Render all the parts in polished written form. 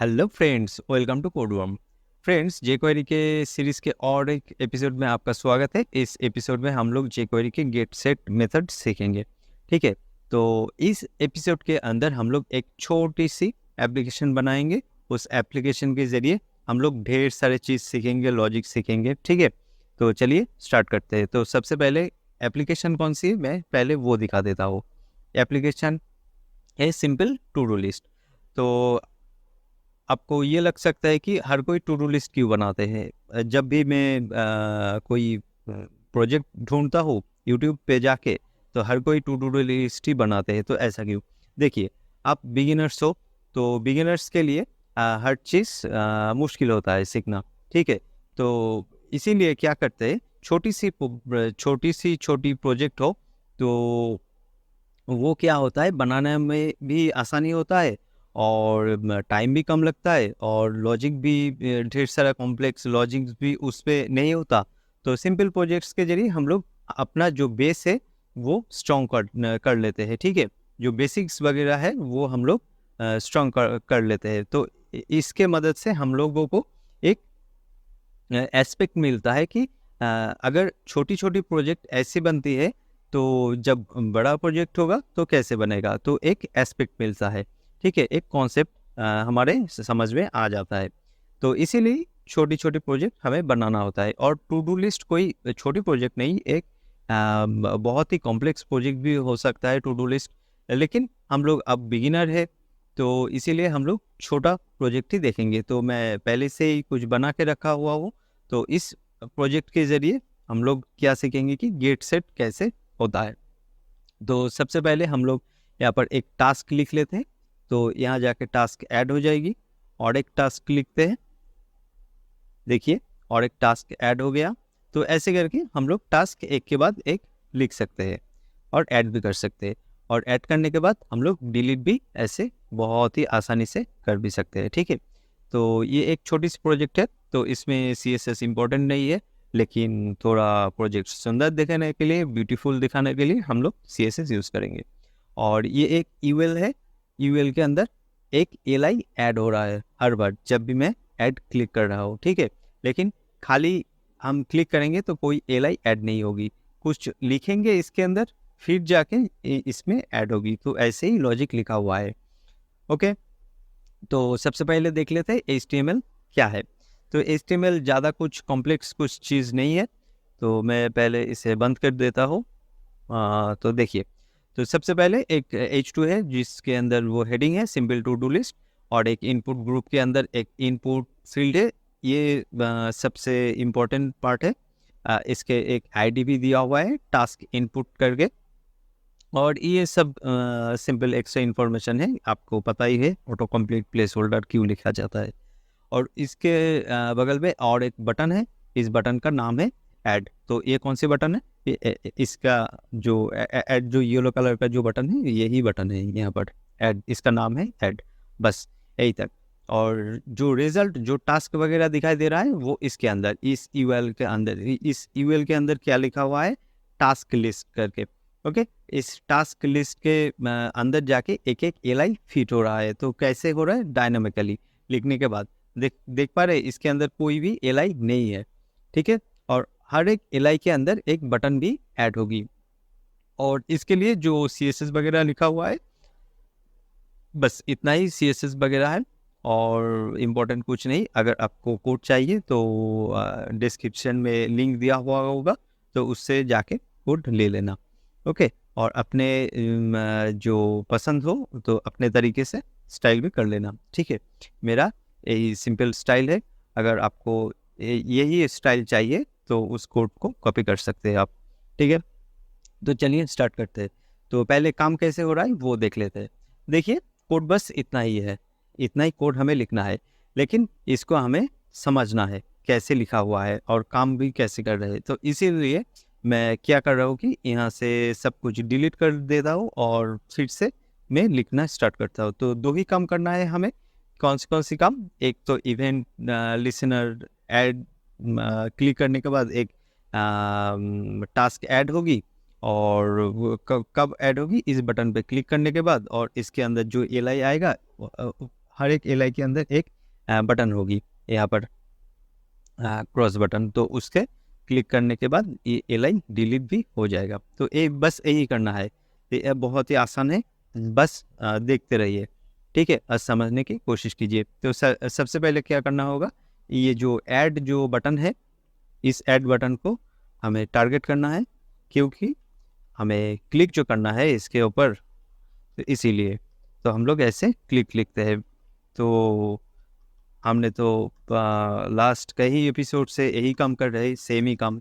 Hello friends, welcome to Codeworm. Friends, jQuery के series के और एक एपिसोड में आपका स्वागत है। इस एपिसोड में हम लोग जेक्वेरी के गेट सेट मेथड सीखेंगे। ठीक है, तो इस एपिसोड के अंदर हम लोग एक छोटी सी एप्लीकेशन बनाएंगे। उस एप्लीकेशन के ज़रिए हम लोग ढेर सारे चीज़ सीखेंगे, लॉजिक सीखेंगे। ठीक है, तो चलिए स्टार्ट करते हैं। तो सबसे पहले एप्लीकेशन कौन सी है, मैं पहले वो दिखा देता हूँ। एप्लीकेशन है सिंपल टू डू लिस्ट। तो आपको ये लग सकता है कि हर कोई टू डू लिस्ट क्यों बनाते हैं। जब भी मैं कोई प्रोजेक्ट ढूंढता हूँ यूट्यूब पे जाके, तो हर कोई टू डू लिस्ट ही बनाते हैं। तो ऐसा क्यों? देखिए, आप बिगिनर्स हो, तो बिगिनर्स के लिए हर चीज़ मुश्किल होता है सीखना। ठीक है, तो इसीलिए क्या करते हैं, छोटी प्रोजेक्ट हो तो वो क्या होता है, बनाने में भी आसानी होता है और टाइम भी कम लगता है और लॉजिक भी ढेर सारा कॉम्प्लेक्स लॉजिक भी उस पर नहीं होता। तो सिंपल प्रोजेक्ट्स के जरिए हम लोग अपना जो बेस है वो स्ट्रॉन्ग कर लेते हैं। ठीक है, जो बेसिक्स वगैरह है वो हम लोग स्ट्रॉन्ग कर लेते हैं। तो इसके मदद से हम लोगों को एक एस्पेक्ट मिलता है कि अगर छोटी छोटी प्रोजेक्ट ऐसी बनती है तो जब बड़ा प्रोजेक्ट होगा तो कैसे बनेगा, तो एक एस्पेक्ट मिलता है। ठीक है, एक कॉन्सेप्ट हमारे समझ में आ जाता है। तो इसीलिए छोटी छोटी प्रोजेक्ट हमें बनाना होता है। और टू डू लिस्ट कोई छोटी प्रोजेक्ट नहीं, एक बहुत ही कॉम्प्लेक्स प्रोजेक्ट भी हो सकता है टू डू लिस्ट। लेकिन हम लोग अब बिगिनर है, तो इसीलिए हम लोग छोटा प्रोजेक्ट ही देखेंगे। तो मैं पहले से ही कुछ बना के रखा हुआ हूँ। तो इस प्रोजेक्ट के ज़रिए हम लोग क्या सीखेंगे कि गेट सेट कैसे होता है। तो सबसे पहले हम लोग यहाँ पर एक टास्क लिख लेते हैं। तो यहाँ जाके टास्क ऐड हो जाएगी और एक टास्क लिखते हैं। देखिए, और एक टास्क ऐड हो गया। तो ऐसे करके हम लोग टास्क एक के बाद एक लिख सकते हैं और ऐड भी कर सकते हैं। और ऐड करने के बाद हम लोग डिलीट भी ऐसे बहुत ही आसानी से कर भी सकते हैं। ठीक है, तो ये एक छोटी सी प्रोजेक्ट है, तो इसमें CSS इम्पोर्टेंट नहीं है, लेकिन थोड़ा प्रोजेक्ट सुंदर दिखाने के लिए, ब्यूटीफुल दिखाने के लिए हम लोग CSS यूज़ करेंगे। और ये एक यूएल है। यूएल के अंदर एक एल ऐड हो रहा है हर बार जब भी मैं ऐड क्लिक कर रहा हूँ। ठीक है, लेकिन खाली हम क्लिक करेंगे तो कोई एल ऐड नहीं होगी, कुछ लिखेंगे इसके अंदर फिर जाके इसमें ऐड होगी। तो ऐसे ही लॉजिक लिखा हुआ है। ओके, तो सबसे पहले देख लेते हैं HTML क्या है। तो HTML ज़्यादा कुछ कॉम्प्लेक्स कुछ चीज़ नहीं है, तो मैं पहले इसे बंद कर देता हूँ। तो देखिए, तो सबसे पहले एक H2 है जिसके अंदर वो हेडिंग है सिंपल टू डू लिस्ट, और एक इनपुट ग्रुप के अंदर एक इनपुट फील्ड है। ये सबसे इम्पोर्टेंट पार्ट है। इसके एक आईडी भी दिया हुआ है टास्क इनपुट करके। और ये सब सिंपल एक्स्ट्रा इन्फॉर्मेशन है, आपको पता ही है ऑटो कंप्लीट प्लेस होल्डर क्यों लिखा जाता है। और इसके बगल में और एक बटन है, इस बटन का नाम है ऐड। तो ये कौन सी बटन है? इसका जो ऐड, जो येलो कलर का जो बटन है, यही बटन है यहाँ पर ऐड, इसका नाम है ऐड। बस यही तक। और जो रिजल्ट, जो टास्क वगैरह दिखाई दे रहा है वो इसके अंदर, इस यूएल के अंदर, इस यूएल के अंदर क्या लिखा हुआ है, टास्क लिस्ट करके। ओके, इस टास्क लिस्ट के अंदर जाके एक एक एल फिट हो रहा है। तो कैसे हो रहा है? डायनामिकली लिखने के बाद देख पा रहे, इसके अंदर कोई भी एल नहीं है। ठीक है, और हर एक एल के अंदर एक बटन भी ऐड होगी। और इसके लिए जो CSS वगैरह लिखा हुआ है, बस इतना ही CSS वगैरह है और इम्पोर्टेंट कुछ नहीं। अगर आपको कोड चाहिए तो डिस्क्रिप्शन में लिंक दिया हुआ होगा, तो उससे जाके कोड ले लेना। ओके, और अपने जो पसंद हो तो अपने तरीके से स्टाइल भी कर लेना। ठीक है, मेरा यही सिंपल स्टाइल है। अगर आपको यही स्टाइल चाहिए तो उस कोड को कॉपी कर सकते हैं आप। ठीक है, तो चलिए स्टार्ट करते हैं। तो पहले काम कैसे हो रहा है वो देख लेते हैं। देखिए, कोड बस इतना ही है, इतना ही कोड हमें लिखना है, लेकिन इसको हमें समझना है कैसे लिखा हुआ है और काम भी कैसे कर रहे हैं। तो इसीलिए मैं क्या कर रहा हूँ कि यहाँ से सब कुछ डिलीट कर देता हूँ और फिर से मैं लिखना स्टार्ट करता हूँ। तो दो ही काम करना है हमें। कौन सी काम? एक तो इवेंट लिसनर ऐड क्लिक करने के बाद एक टास्क ऐड होगी, और कब ऐड होगी? इस बटन पे क्लिक करने के बाद। और इसके अंदर जो एल आएगा हर एक एल आई के अंदर एक बटन होगी यहाँ पर, क्रॉस बटन, तो उसके क्लिक करने के बाद ये एल आई डिलीट भी हो जाएगा। तो ये बस यही करना है, ये बहुत ही आसान है, बस देखते रहिए, ठीक है, और समझने की कोशिश कीजिए। तो सबसे पहले क्या करना होगा, ये जो ऐड जो बटन है, इस ऐड बटन को हमें टारगेट करना है, क्योंकि हमें क्लिक जो करना है इसके ऊपर, तो इसीलिए तो हम लोग ऐसे क्लिक लिखते हैं। तो हमने तो लास्ट कई एपिसोड से यही काम कर रहे हैं, सेम ही काम।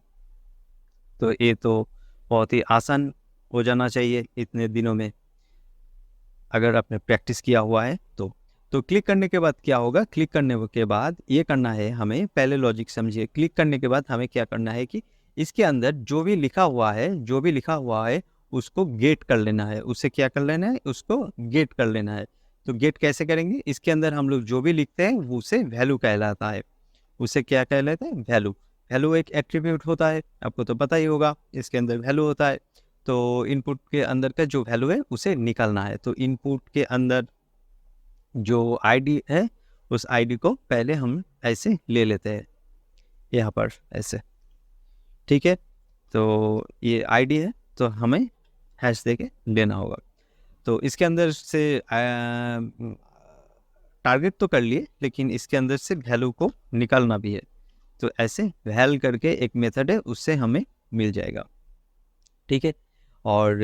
तो ये तो बहुत ही आसान हो जाना चाहिए इतने दिनों में, अगर आपने प्रैक्टिस किया हुआ है तो क्लिक करने के बाद क्या होगा, क्लिक करने के बाद ये करना है हमें, पहले लॉजिक समझिए। क्लिक करने के बाद हमें क्या करना है कि इसके अंदर जो भी लिखा हुआ है उसको गेट कर लेना है। उसे क्या कर लेना है, उसको गेट कर लेना है। तो गेट कैसे करेंगे, इसके अंदर हम लोग जो भी लिखते हैं उसे वैल्यू कहलाता है। उसे क्या कहलाता है, वैल्यू। वैल्यू एक एट्रीब्यूट होता है, आपको तो पता ही होगा, इसके अंदर वैल्यू होता है। तो इनपुट के अंदर का जो वैल्यू है उसे निकालना है। तो इनपुट के अंदर जो आईडी है, उस आईडी को पहले हम ऐसे ले लेते हैं यहाँ पर ऐसे, ठीक है। तो ये आईडी है, तो हमें हैश दे के लेना होगा। तो इसके अंदर से टारगेट तो कर लिए, लेकिन इसके अंदर से वैल्यू को निकालना भी है। तो ऐसे वैल करके एक मेथड है, उससे हमें मिल जाएगा, ठीक है। और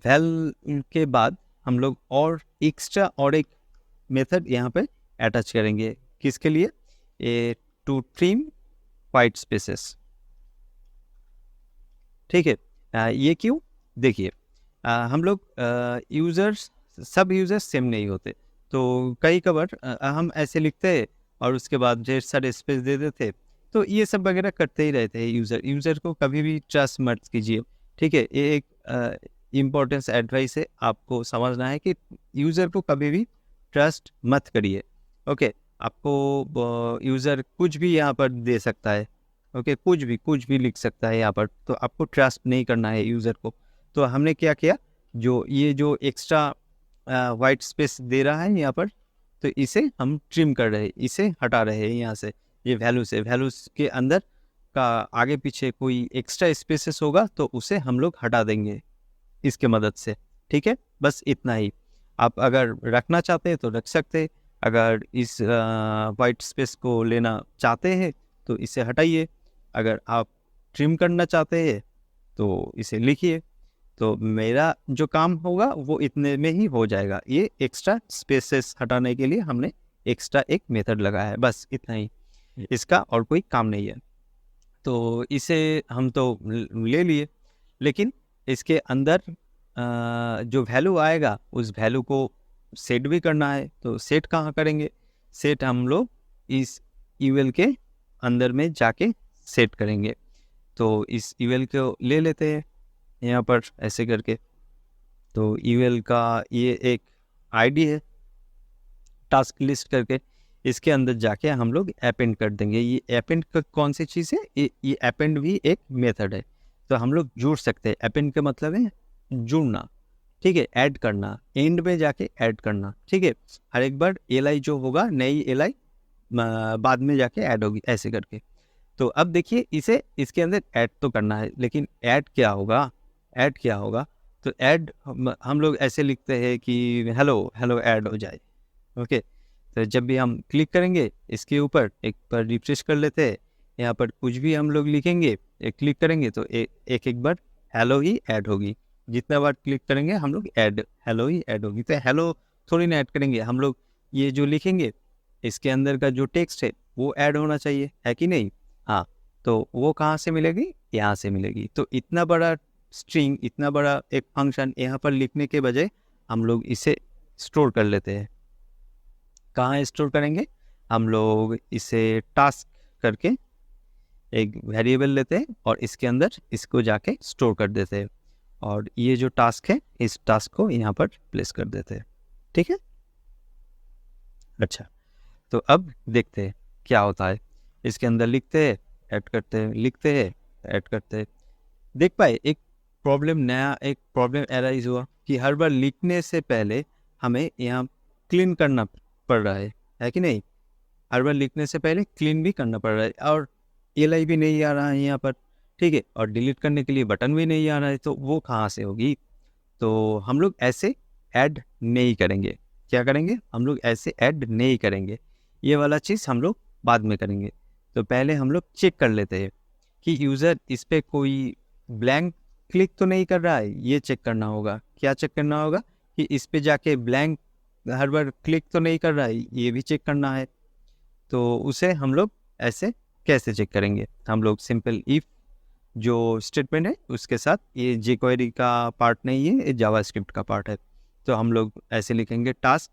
वैल के बाद हम लोग और एक्स्ट्रा और एक मेथड यहाँ पे अटैच करेंगे, किसके लिए, ए टू ट्रिम वाइट स्पेसेस, ठीक है। ये क्यों, देखिए, हम लोग यूज़र्स, सब यूज़र्स सेम नहीं होते। तो कई कबार हम ऐसे लिखते हैं और उसके बाद ढेर सारे स्पेस दे देते, तो ये सब वगैरह करते ही रहते हैं। यूज़र को कभी भी ट्रस्ट मत कीजिए, ठीक है। ये एक इम्पोर्टेंस एडवाइस है, आपको समझना है कि यूज़र को कभी भी ट्रस्ट मत करिए, ओके। आपको यूज़र कुछ भी यहाँ पर दे सकता है, ओके, कुछ भी लिख सकता है यहाँ पर, तो आपको ट्रस्ट नहीं करना है यूज़र को। तो हमने क्या किया, जो एक्स्ट्रा वाइट स्पेस दे रहा है यहाँ पर, तो इसे हम ट्रिम कर रहे हैं, इसे हटा रहे हैं यहाँ से, ये वैल्यू से। वैल्यूज के अंदर का आगे पीछे कोई एक्स्ट्रा स्पेसेस होगा तो उसे हम लोग हटा देंगे इसके मदद से, ठीक है। बस इतना ही, आप अगर रखना चाहते हैं तो रख सकते हैं, अगर इस वाइट स्पेस को लेना चाहते हैं तो इसे हटाइए, अगर आप ट्रिम करना चाहते हैं तो इसे लिखिए। तो मेरा जो काम होगा वो इतने में ही हो जाएगा। ये एक्स्ट्रा स्पेसेस हटाने के लिए हमने एक्स्ट्रा एक मेथड लगाया है, बस इतना ही, इसका और कोई काम नहीं है। तो इसे हम तो ले लिए, लेकिन इसके अंदर जो वैल्यू आएगा उस वैल्यू को सेट भी करना है। तो सेट कहाँ करेंगे, सेट हम लोग इस यूएल के अंदर में जाके सेट करेंगे। तो इस यूएल को ले लेते हैं यहाँ पर ऐसे करके। तो यूएल का ये एक आईडी है, टास्क लिस्ट करके, इसके अंदर जाके हम लोग अपेंड कर देंगे। ये अपेंड का कौन सी चीज़ है, ये अपेंड भी एक मेथड है। तो हम लोग जुड़ सकते हैं, अपेंड का मतलब है जुड़ना, ठीक है, ऐड करना, एंड में जाके ऐड करना, ठीक है। हर एक बार एल जो होगा, नई एल बाद में जाके ऐड होगी, ऐसे करके। तो अब देखिए, इसे इसके अंदर ऐड तो करना है, लेकिन ऐड क्या होगा, ऐड क्या होगा, तो ऐड हम लोग ऐसे लिखते हैं कि हेलो हेलो ऐड हो जाए, ओके। तो जब भी हम क्लिक करेंगे इसके ऊपर, एक बार रिफ्रेश कर लेते हैं, यहाँ पर कुछ भी हम लोग लिखेंगे, एक क्लिक करेंगे तो एक बार हेलो ही ऐड होगी। जितना बार क्लिक करेंगे हम लोग ऐड, हेलो ही ऐड होगी। तो हेलो थोड़ी ना ऐड करेंगे हम लोग, ये जो लिखेंगे इसके अंदर का जो टेक्स्ट है वो ऐड होना चाहिए, है कि नहीं। हाँ, तो वो कहाँ से मिलेगी, यहाँ से मिलेगी। तो इतना बड़ा स्ट्रिंग, इतना बड़ा एक फंक्शन यहाँ पर लिखने के बजाय हम लोग इसे स्टोर कर लेते हैं। कहाँ स्टोर करेंगे, हम लोग इसे टास्क करके एक वेरिएबल लेते हैं और इसके अंदर इसको जाके स्टोर कर देते हैं, और ये जो टास्क है इस टास्क को यहाँ पर प्लेस कर देते हैं, ठीक है। अच्छा, तो अब देखते हैं क्या होता है। इसके अंदर लिखते हैं, ऐड करते हैं, लिखते हैं, ऐड करते हैं। देख पाए एक प्रॉब्लम एराइज हुआ कि हर बार लिखने से पहले हमें यहाँ क्लीन करना पड़ रहा है कि नहीं? हर बार लिखने से पहले क्लीन भी करना पड़ रहा है, और एल भी नहीं आ रहा है यहाँ पर, ठीक है, और डिलीट करने के लिए बटन भी नहीं आ रहा है, तो वो कहाँ से होगी? तो हम लोग ऐसे ऐड नहीं करेंगे। क्या करेंगे? हम लोग ऐसे ऐड नहीं करेंगे, ये वाला चीज़ हम लोग बाद में करेंगे। तो पहले हम लोग चेक कर लेते हैं कि यूज़र इस पे कोई ब्लैंक क्लिक तो नहीं कर रहा है, ये चेक करना होगा। क्या चेक करना होगा? कि इस पे जाके ब्लैंक हर बार क्लिक तो नहीं कर रहा है, ये भी चेक करना है। तो उसे हम लोग ऐसे कैसे चेक करेंगे? हम लोग सिंपल इफ जो स्टेटमेंट है उसके साथ, ये jQuery का पार्ट नहीं है, ये जावास्क्रिप्ट का पार्ट है। तो हम लोग ऐसे लिखेंगे task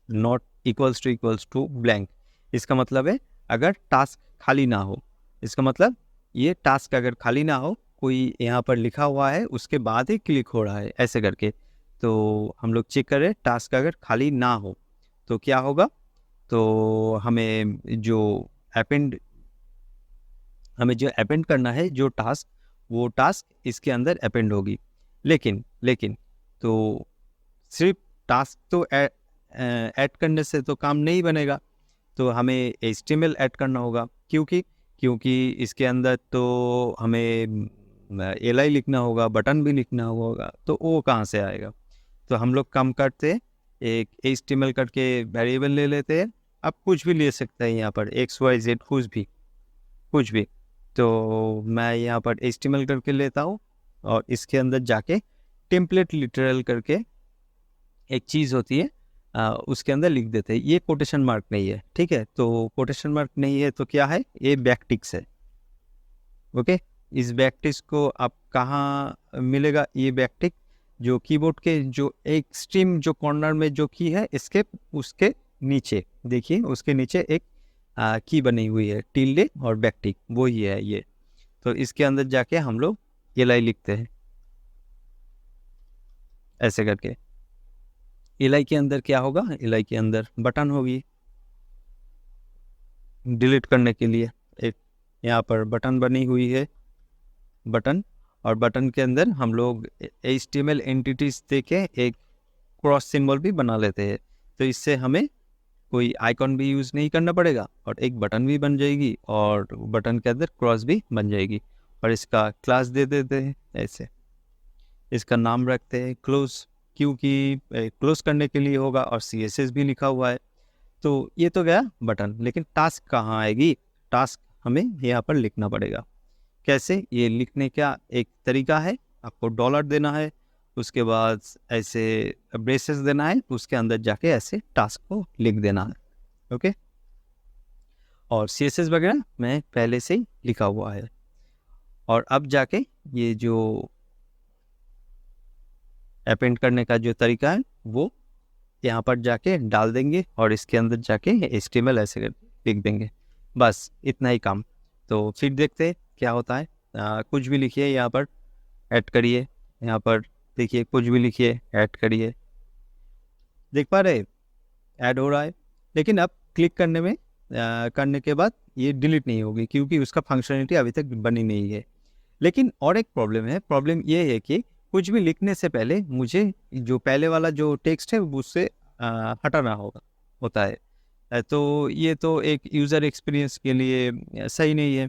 not equals to blank. इसका मतलब है अगर टास्क खाली ना हो, इसका मतलब ये टास्क अगर खाली ना हो, कोई यहाँ पर लिखा हुआ है उसके बाद ही क्लिक हो रहा है, ऐसे करके। तो हम लोग चेक करें टास्क अगर खाली ना हो तो क्या होगा? तो हमें जो अपेंड करना है जो टास्क, वो टास्क इसके अंदर अपेंड होगी। लेकिन तो सिर्फ टास्क तो ऐड करने से तो काम नहीं बनेगा, तो हमें HTML ऐड करना होगा। क्योंकि इसके अंदर तो हमें LI लिखना होगा, बटन भी लिखना होगा, तो वो कहाँ से आएगा? तो हम लोग काम करते हैं, एक HTML करके वेरिएबल ले लेते हैं। आप कुछ भी ले सकते हैं यहाँ पर, XYZ कुछ भी। तो मैं यहाँ पर HTML करके लेता हूँ, और इसके अंदर जाके टेम्पलेट लिटरल करके एक चीज़ होती है, उसके अंदर लिख देते हैं। ये कोटेशन मार्क नहीं है, ठीक है? तो कोटेशन मार्क नहीं है तो क्या है? ये बैकटिक्स है। ओके, इस बैकटिक्स को आप कहाँ मिलेगा? ये बैकटिक जो कीबोर्ड के जो एक्सट्रीम जो कॉर्नर में जो की है एस्केप, उसके नीचे देखिए, उसके नीचे एक की बनी हुई है, टिल्डे और बैकटिक, वो ही है ये। तो इसके अंदर जाके हम लोग LI लिखते हैं ऐसे करके। LI के अंदर क्या होगा? LI के अंदर बटन होगी डिलीट करने के लिए। एक यहाँ पर बटन बनी हुई है, बटन, और बटन के अंदर हम लोग HTML एंटिटीज देके एक क्रॉस सिंबल भी बना लेते हैं। तो इससे हमें कोई आइकॉन भी यूज़ नहीं करना पड़ेगा, और एक बटन भी बन जाएगी, और बटन के अंदर क्रॉस भी बन जाएगी। और इसका क्लास दे देते हैं ऐसे, इसका नाम रखते हैं क्लोज, क्योंकि क्लोज करने के लिए होगा, और CSS भी लिखा हुआ है। तो ये तो गया बटन, लेकिन टास्क कहाँ आएगी? टास्क हमें यहाँ पर लिखना पड़ेगा। कैसे? ये लिखने का एक तरीका है, आपको डॉलर देना है, उसके बाद ऐसे ब्रेसेस देना है, उसके अंदर जाके ऐसे टास्क को लिख देना है। ओके, और CSS वगैरह मैं पहले से ही लिखा हुआ है। और अब जाके ये जो अपेंड करने का जो तरीका है वो यहाँ पर जाके डाल देंगे, और इसके अंदर जाके HTML ऐसे लिख देंगे। बस इतना ही काम। तो फिर देखते हैं क्या होता है। कुछ भी लिखिए यहाँ पर, ऐड करिए, यहाँ पर देखिए कुछ भी लिखिए, ऐड करिए, देख पा रहे ऐड हो रहा है। लेकिन अब क्लिक करने के बाद ये डिलीट नहीं होगी, क्योंकि उसका फंक्शनलिटी अभी तक बनी नहीं है। लेकिन और एक प्रॉब्लम है, प्रॉब्लम ये है कि कुछ भी लिखने से पहले मुझे जो पहले वाला जो टेक्स्ट है उससे हटाना होता है। तो ये तो एक यूज़र एक्सपीरियंस के लिए सही नहीं है।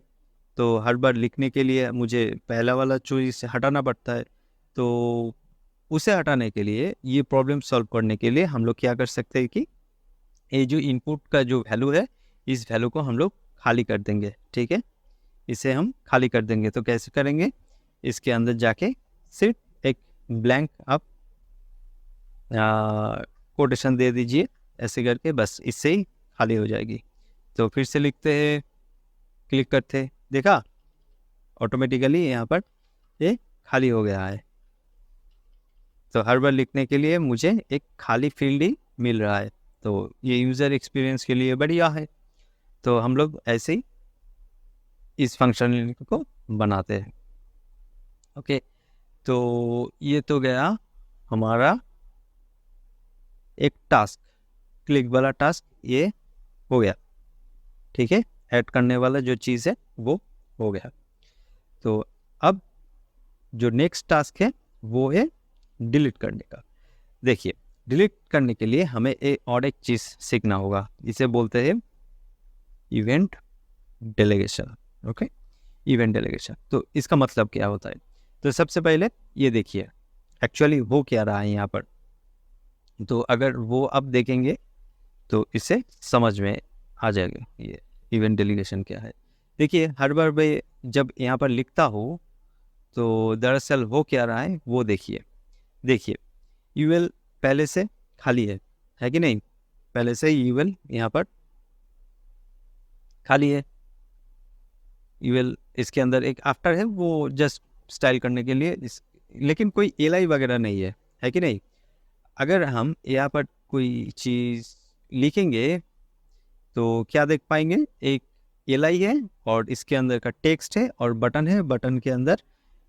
तो हर बार लिखने के लिए मुझे पहला वाला चीज़ से हटाना पड़ता है। तो उसे हटाने के लिए, ये प्रॉब्लम सॉल्व करने के लिए हम लोग क्या कर सकते हैं कि ये जो इनपुट का जो वैल्यू है, इस वैल्यू को हम लोग खाली कर देंगे। ठीक है, इसे हम खाली कर देंगे। तो कैसे करेंगे? इसके अंदर जाके सिर्फ एक ब्लैंक आप कोटेशन दे दीजिए ऐसे करके, बस इससे ही खाली हो जाएगी। तो फिर से लिखते हैं, क्लिक करते हैं, देखा ऑटोमेटिकली यहाँ पर ये खाली हो गया है। तो हर बार लिखने के लिए मुझे एक खाली फील्ड ही मिल रहा है। तो ये यूज़र एक्सपीरियंस के लिए बढ़िया है। तो हम लोग ऐसे ही इस फंक्शन को बनाते हैं। ओके, तो ये तो गया हमारा एक टास्क, क्लिक वाला टास्क ये हो गया। ठीक है, ऐड करने वाला जो चीज़ है वो हो गया। तो अब जो नेक्स्ट टास्क है वो है डिलीट करने का। देखिए, डिलीट करने के लिए हमें और एक चीज़ सीखना होगा, इसे बोलते हैं event delegation. Okay, event delegation. तो इसका मतलब क्या होता है? तो सबसे पहले ये देखिए एक्चुअली हो क्या रहा है यहाँ पर। तो अगर वो अब देखेंगे तो इससे समझ में आ जाएगा ये इवेंट डेलीगेशन क्या है। देखिए हर बार मैं जब यहाँ पर लिखता हूँ तो दरअसल हो क्या रहा है वो देखिए। देखिए यूएल पहले से खाली है कि नहीं? पहले से यूएल यहाँ पर खाली है। यूएल इसके अंदर एक आफ्टर है, वो जस्ट स्टाइल करने के लिए लेकिन कोई एलाई वगैरह नहीं है कि नहीं? अगर हम यहाँ पर कोई चीज़ लिखेंगे तो क्या देख पाएंगे? एक एलाई है और इसके अंदर का टेक्स्ट है और बटन है, बटन के अंदर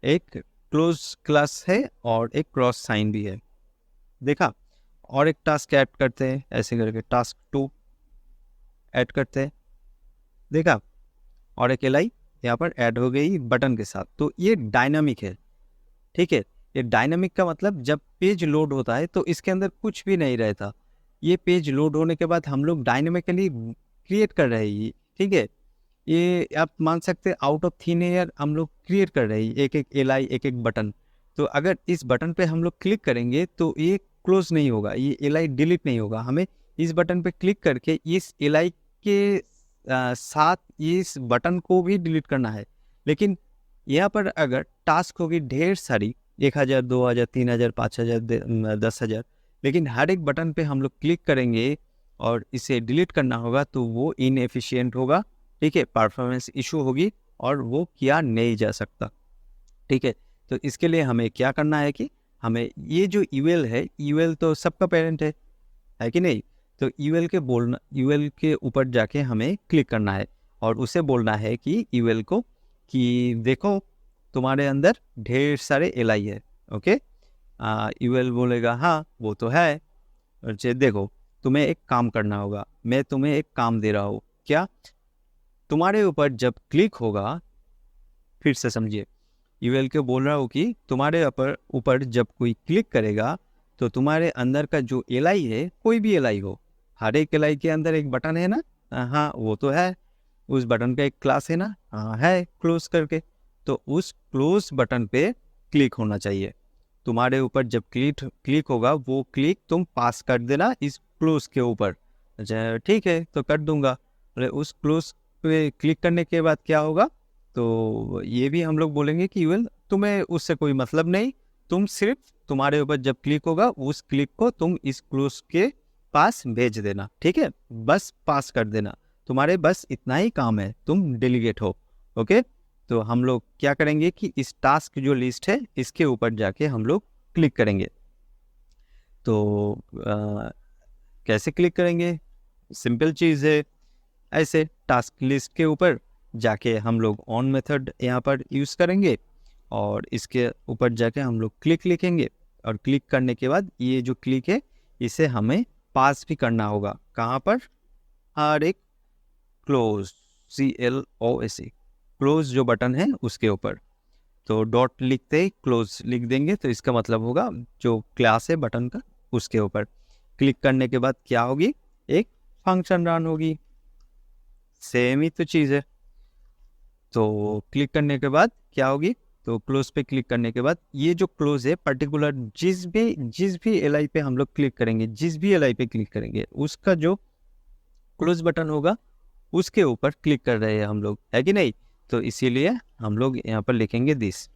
एक क्लोज क्लास है और एक क्रॉस साइन भी है। देखा? और एक टास्क ऐड करते हैं ऐसे करके, टास्क 2 ऐड करते हैं, देखा? और एक एलाई यहाँ पर ऐड हो गई बटन के साथ। तो ये डायनामिक है, ठीक है? ये डायनामिक का मतलब जब पेज लोड होता है तो इसके अंदर कुछ भी नहीं रहता। ये पेज लोड होने के बाद हम लोग डायनामिकली क्रिएट कर रहे हैं, ठीक है? ये आप मान सकते हैं आउट ऑफ थिन एयर हम लोग क्रिएट कर रहे हैं, एक एक एलाई, एक एक बटन। तो अगर इस बटन पे हम लोग क्लिक करेंगे तो ये क्लोज नहीं होगा, ये एलाई डिलीट नहीं होगा। हमें इस बटन पे क्लिक करके इस एलाई के साथ इस बटन को भी डिलीट करना है। लेकिन यहाँ पर अगर टास्क होगी ढेर सारी, 1000, 2000, 3000, 5000, 10,000, लेकिन हर एक बटन पे हम लोग क्लिक करेंगे और इसे डिलीट करना होगा तो वो इनएफिशिएंट होगा, ठीक है? परफॉर्मेंस इशू होगी और वो किया नहीं जा सकता, ठीक है? तो इसके लिए हमें क्या करना है कि हमें ये जो यूएल है, यूएल तो सबका पेरेंट है कि नहीं? तो यूएल के ऊपर जाके हमें क्लिक करना है और उसे बोलना है कि यूएल को कि देखो तुम्हारे अंदर ढेर सारे एलाई है। ओके, यूएल बोलेगा हाँ वो तो है। और देखो तुम्हें एक काम करना होगा, मैं तुम्हें एक काम दे रहा हूँ। क्या? तुम्हारे ऊपर जब क्लिक होगा, फिर से समझिए, यूएल के बोल रहा हूँ कि तुम्हारे ऊपर जब कोई क्लिक करेगा तो तुम्हारे अंदर का जो एलाई है, कोई भी एलाई हो, हर एक एलाई के अंदर एक बटन है ना? हाँ वो तो है। उस बटन का एक क्लास है ना? हाँ है, क्लोज करके। तो उस क्लोज बटन पे क्लिक होना चाहिए। तुम्हारे ऊपर जब क्लिक होगा वो क्लिक तुम पास कर देना इस क्लोज के ऊपर। अच्छा ठीक है, तो कर दूंगा। उस क्लोज पे क्लिक करने के बाद क्या होगा? तो ये भी हम लोग बोलेंगे कि यूएल तुम्हें उससे कोई मतलब नहीं, तुम सिर्फ तुम्हारे ऊपर जब क्लिक होगा उस क्लिक को तुम इस क्लोज के पास भेज देना, ठीक है? बस पास कर देना, तुम्हारे बस इतना ही काम है, तुम डेलीगेट हो। ओके, तो हम लोग क्या करेंगे कि इस टास्क जो लिस्ट है इसके ऊपर जाके हम लोग क्लिक करेंगे। तो कैसे क्लिक करेंगे? सिंपल चीज़ है, ऐसे टास्क लिस्ट के ऊपर जाके हम लोग ऑन मेथड यहाँ पर यूज़ करेंगे और इसके ऊपर जाके हम लोग क्लिक लिखेंगे और क्लिक करने के बाद ये जो क्लिक है इसे हमें पास भी करना होगा। कहाँ पर? हर एक क्लोज, CLOSE, क्लोज जो बटन है उसके ऊपर। तो डॉट लिखते ही क्लोज लिख देंगे तो इसका मतलब होगा जो क्लास है बटन का उसके ऊपर। क्लिक करने के बाद क्या होगी? एक फंक्शन रन होगी, सेम ही तो चीज़ है। तो क्लिक करने के बाद क्या होगी? तो क्लोज पे क्लिक करने के बाद ये जो क्लोज है पर्टिकुलर जिस भी एलआई पे हम लोग क्लिक करेंगे, जिस भी एलआई पे क्लिक करेंगे उसका जो क्लोज बटन होगा उसके ऊपर क्लिक कर रहे हैं हम लोग, है कि नहीं? तो इसीलिए हम लोग यहाँ पर लिखेंगे दिस।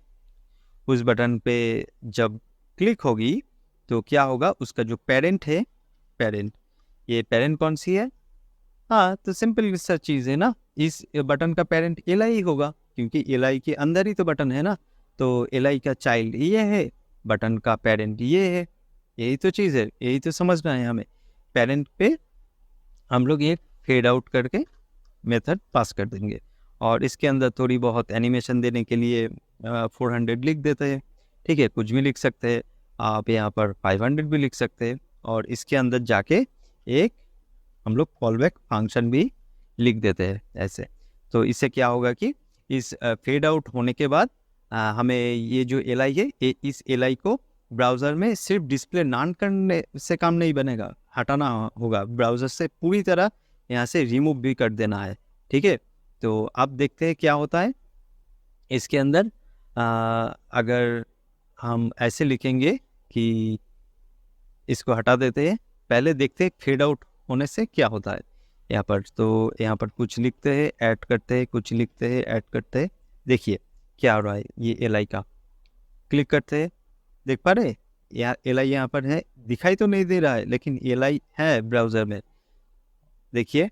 उस बटन पे जब क्लिक होगी तो क्या होगा? उसका जो पेरेंट है, पेरेंट, ये पेरेंट कौन सी है? हाँ, तो सिंपल सा चीज़ है ना, इस बटन का पेरेंट एलआई होगा क्योंकि एलआई के अंदर ही तो बटन है ना। तो एलआई का चाइल्ड ये है, बटन का पेरेंट ये है, यही तो चीज़ है, यही तो समझना है हमें। पेरेंट पे हम लोग ये फेड आउट करके मेथड पास कर देंगे और इसके अंदर थोड़ी बहुत एनिमेशन देने के लिए 400 लिख देते हैं, ठीक है? कुछ भी लिख सकते हैं आप, यहाँ पर 500 भी लिख सकते हैं और इसके अंदर जाके एक हम लोग कॉल बैक फंक्शन भी लिख देते हैं ऐसे। तो इससे क्या होगा कि इस फेड आउट होने के बाद हमें ये जो एलआई है इस एलआई को ब्राउज़र में सिर्फ डिस्प्ले नान करने से काम नहीं बनेगा, हटाना होगा ब्राउज़र से, पूरी तरह यहाँ से रिमूव भी कर देना है। ठीक है, तो अब देखते हैं क्या होता है इसके अंदर। अगर हम ऐसे लिखेंगे कि इसको हटा देते हैं, पहले देखते हैं फेड आउट होने से क्या होता है यहाँ पर। तो यहाँ पर कुछ लिखते हैं, ऐड करते हैं, कुछ लिखते हैं, ऐड करते हैं। देखिए क्या हो रहा है, ये एल आई का क्लिक करते हैं, देख पा रहे यार एल आई यहाँ पर है, दिखाई तो नहीं दे रहा है लेकिन एल आई है ब्राउज़र में। देखिए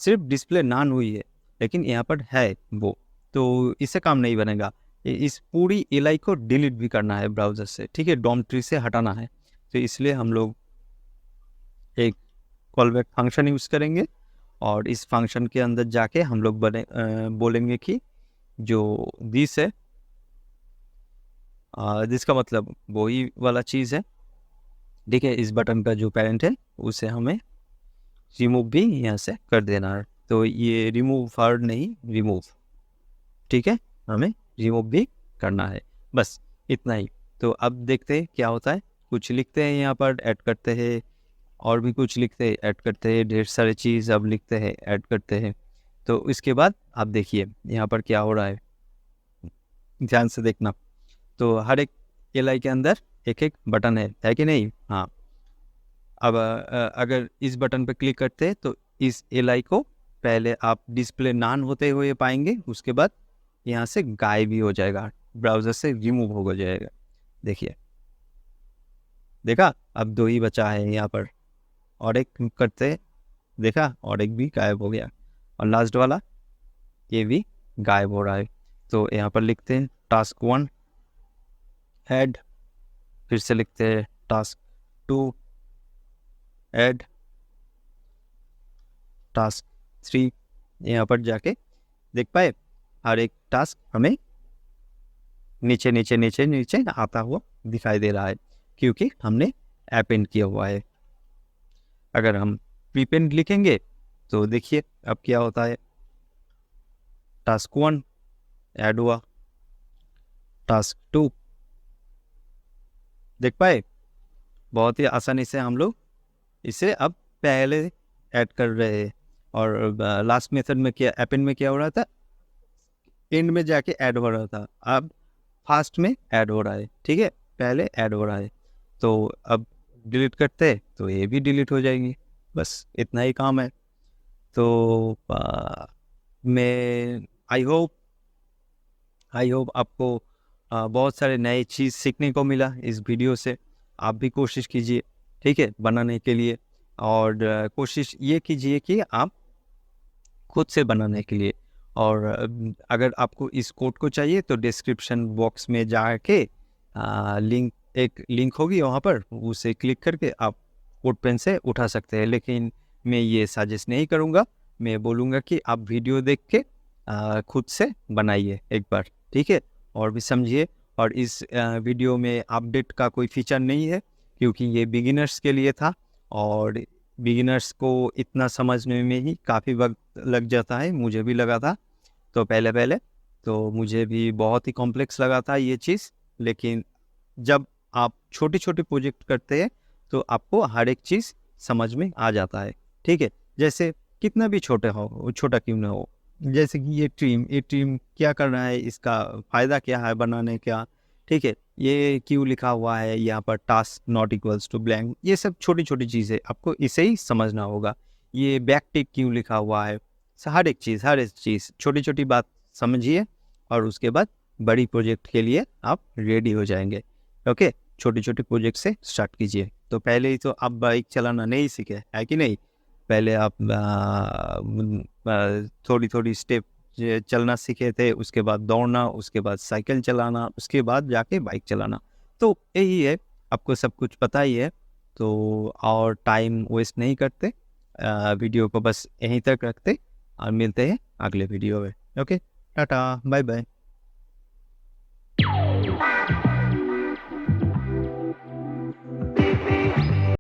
सिर्फ डिस्प्ले नान हुई है लेकिन यहाँ पर है वो, तो इससे काम नहीं बनेगा। इस पूरी एल आई को डिलीट भी करना है ब्राउज़र से। ठीक है, डॉम ट्री से हटाना है, तो इसलिए हम लोग एक कॉलबैक फंक्शन यूज़ करेंगे और इस फंक्शन के अंदर जाके हम लोग बोलेंगे कि जो दिस है, दिस का मतलब वही वाला चीज़ है। ठीक है, इस बटन का जो पेरेंट है उसे हमें रिमूव भी यहाँ से कर देना है। तो ये रिमूव फॉरवर्ड नहीं, रिमूव। ठीक है, हमें रिमूव भी करना है, बस इतना ही। तो अब देखते हैं क्या होता है। कुछ लिखते हैं यहाँ पर, ऐड करते हैं, और भी कुछ लिखते हैं, ऐड करते हैं, ढेर सारी चीज़ अब लिखते हैं, ऐड करते हैं। तो इसके बाद आप देखिए यहाँ पर क्या हो रहा है, ध्यान से देखना। तो हर एक एल आई के अंदर एक एक बटन है कि नहीं? हाँ। अब अगर इस बटन पर क्लिक करते हैं तो इस एल आई को पहले आप डिस्प्ले नान होते हुए पाएंगे, उसके बाद यहाँ से गायब भी हो जाएगा, ब्राउज़र से रिमूव हो जाएगा। देखिए, देखा, अब 2 ही बचा है यहाँ पर, और एक करते हैं, देखा, और एक भी गायब हो गया, और लास्ट वाला ये भी गायब हो रहा है। तो यहाँ पर लिखते हैं टास्क 1 ऐड, फिर से लिखते हैं टास्क 2 ऐड, टास्क 3। यहाँ पर जाके देख पाए हर एक टास्क हमें नीचे नीचे नीचे नीचे आता हुआ दिखाई दे रहा है, क्योंकि हमने अपेंड किया हुआ है। अगर हम प्रीपेंड लिखेंगे तो देखिए अब क्या होता है, टास्क 1 ऐड हुआ, टास्क 2 देख पाए, बहुत ही आसानी से हम लोग इसे अब पहले ऐड कर रहे हैं। और लास्ट मेथड में क्या, अपेंड में क्या हो रहा था, एंड में जाके ऐड हो रहा था, अब फास्ट में ऐड हो रहा है। ठीक है, पहले ऐड हो रहा है, तो अब डिलीट करते हैं तो ये भी डिलीट हो जाएगी, बस इतना ही काम है। तो मैं आई होप आपको बहुत सारे नए चीज़ सीखने को मिला इस वीडियो से। आप भी कोशिश कीजिए, ठीक है, बनाने के लिए, और कोशिश ये कीजिए कि आप खुद से बनाने के लिए। और अगर आपको इस कोड को चाहिए तो डिस्क्रिप्शन बॉक्स में जाके एक लिंक होगी वहाँ पर, उसे क्लिक करके आप कोड पेन से उठा सकते हैं। लेकिन मैं ये सजेस्ट नहीं करूँगा, मैं बोलूँगा कि आप वीडियो देख के खुद से बनाइए एक बार, ठीक है, और भी समझिए। और इस वीडियो में अपडेट का कोई फीचर नहीं है, क्योंकि ये बिगिनर्स के लिए था, और बिगिनर्स को इतना समझने में ही काफ़ी वक्त लग जाता है, मुझे भी लगा था। तो पहले तो मुझे भी बहुत ही कॉम्प्लेक्स लगा था ये चीज़, लेकिन जब आप छोटे छोटे प्रोजेक्ट करते हैं तो आपको हर एक चीज़ समझ में आ जाता है, ठीक है। जैसे कितना भी छोटा हो, छोटा क्यों ना हो, जैसे कि ये टीम क्या कर रहा है, इसका फ़ायदा क्या है बनाने का, ठीक है, ये क्यों लिखा हुआ है यहाँ पर, task not equals to blank, ये सब छोटी छोटी चीज़ें आपको इसे ही समझना होगा। ये बैक टिक क्यों लिखा हुआ है, हर एक चीज़ छोटी छोटी बात समझिए, और उसके बाद बड़ी प्रोजेक्ट के लिए आप रेडी हो जाएंगे। ओके, छोटी छोटी प्रोजेक्ट से स्टार्ट कीजिए। तो पहले ही तो आप बाइक चलाना नहीं सीखे, है कि नहीं? पहले आप थोड़ी थोड़ी स्टेप चलना सीखे थे, उसके बाद दौड़ना, उसके बाद साइकिल चलाना, उसके बाद जाके बाइक चलाना। तो यही है, आपको सब कुछ पता ही है। तो और टाइम वेस्ट नहीं करते, वीडियो को बस यहीं तक रखते, और मिलते हैं अगले वीडियो में। Okay, tata, bye bye.